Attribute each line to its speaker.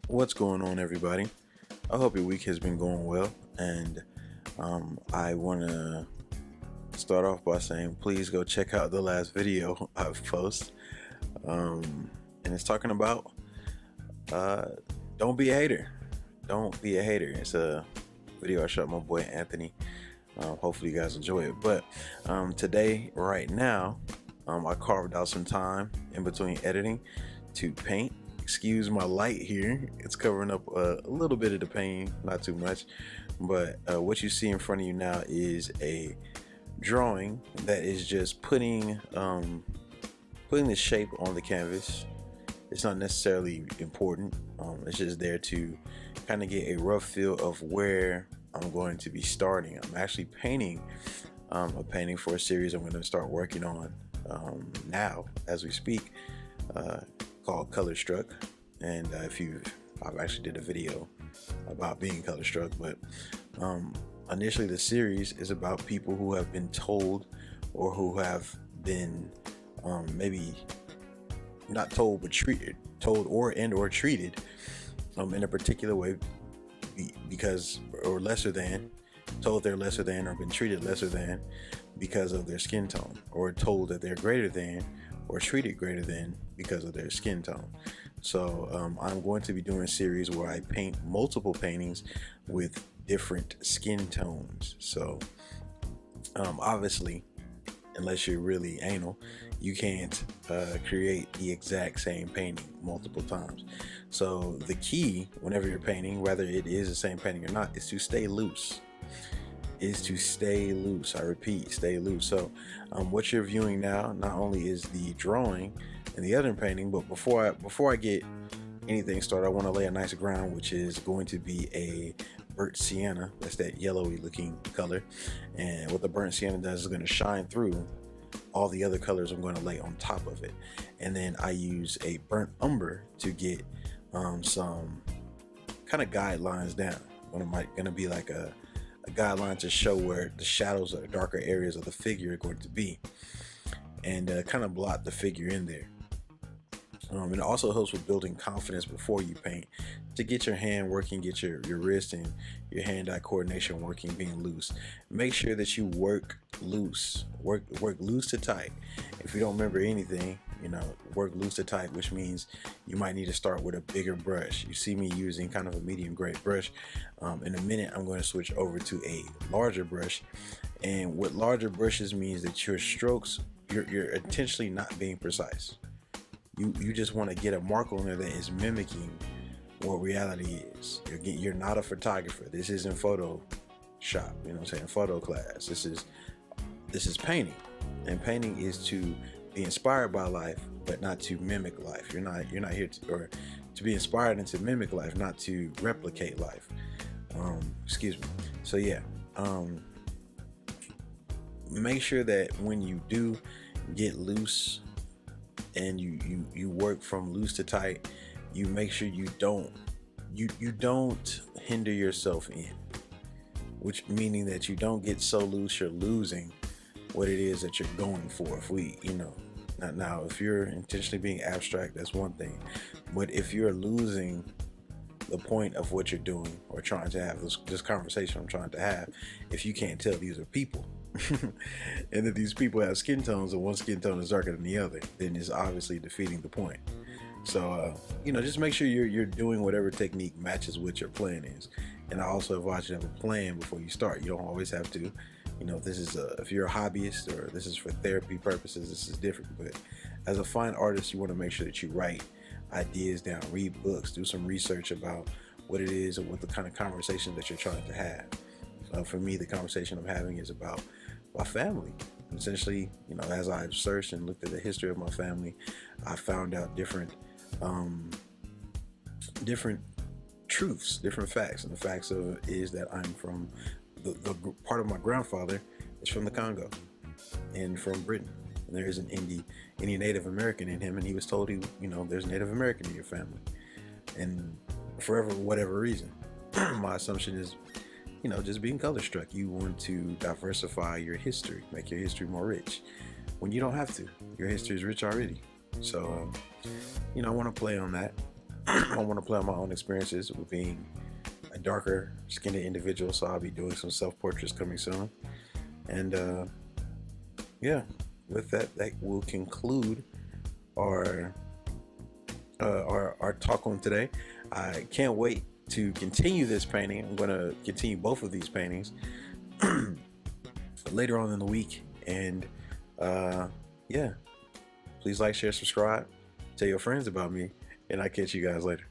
Speaker 1: What's going on, everybody? I hope your week has been going well, and I want to start off by saying please go check out the last video I've posted, and it's talking about uh, don't be a hater. Don't be a hater. It's a video I shot my boy Anthony. Hopefully you guys enjoy it. But today, right now, I carved out some time in between editing to paint. Excuse my light here, it's covering up a little bit of the pain, not too much, but what you see in front of you now is a drawing that is just putting the shape on the canvas. It's not necessarily important. It's just there to kind of get a rough feel of where I'm going to be starting. I'm actually painting a painting for a series I'm going to start working on now as we speak, called Color Struck. And I've actually did a video about being color struck, but initially the series is about people who have been told, or who have been maybe not told but told or treated in a particular way because, or lesser than, told they're lesser than, or been treated lesser than because of their skin tone, or told that they're greater than or treated greater than because of their skin tone. So I'm going to be doing a series where I paint multiple paintings with different skin tones. So obviously, unless you're really anal, you can't create the exact same painting multiple times. So the key whenever you're painting, whether it is the same painting or not, is to stay loose. I repeat, stay loose. So what you're viewing now not only is the drawing and the other painting, but before I get anything started, I want to lay a nice ground, which is going to be a burnt sienna. That's that yellowy looking color, and what the burnt sienna does is going to shine through all the other colors I'm going to lay on top of it. And then I use a burnt umber to get some kind of guidelines down. Going to be like a guideline to show where the shadows or darker areas of the figure are going to be, and kind of blot the figure in there. It also helps with building confidence before you paint, to get your hand working, get your wrist and your hand-eye coordination working, being loose. Make sure that you work loose, work loose to tight. If you don't remember anything, work loose to tight, which means you might need to start with a bigger brush. You see me using kind of a medium grade brush. In a minute, I'm going to switch over to a larger brush, and what larger brushes means that your strokes, you're intentionally not being precise. You just want to get a mark on there that is mimicking what reality is. You're not a photographer. This isn't Photoshop, photo class. This is painting, and painting is to be inspired by life, but not to mimic life. You're not here to be inspired and to mimic life, not to replicate life. Excuse me. So yeah, make sure that when you do get loose and you work from loose to tight, you make sure you don't hinder yourself in, which meaning that you don't get so loose you're losing what it is that you're going for. Now if you're intentionally being abstract, that's one thing, but if you're losing the point of what you're doing or trying to have this conversation I'm trying to have, if you can't tell these are people and that these people have skin tones and one skin tone is darker than the other, then it's obviously defeating the point. So just make sure you're doing whatever technique matches what your plan is. And I also advise you to have a plan before you start. You don't always have to. If you're a hobbyist or this is for therapy purposes, this is different. But as a fine artist, you want to make sure that you write ideas down, read books, do some research about what it is and what the kind of conversation that you're trying to have. For me, the conversation I'm having is about my family. Essentially, as I've searched and looked at the history of my family, I found out different truths, different facts. And the facts of it is that I'm from the part of my grandfather is from the Congo and from Britain. And there is an Indian Native American in him, and he was told there's Native American in your family. And for whatever reason, my assumption is, just being color struck, you want to diversify your history, make your history more rich, when you don't have to. Your history is rich already. So, I want to play on that. I want to play on my own experiences with being a darker skinned individual, so I'll be doing some self-portraits coming soon. And yeah, with that, that will conclude our our talk on today. I can't wait to continue this painting. I'm going to continue both of these paintings later on in the week. And yeah, please like, share, subscribe, tell your friends about me, and I'll catch you guys later.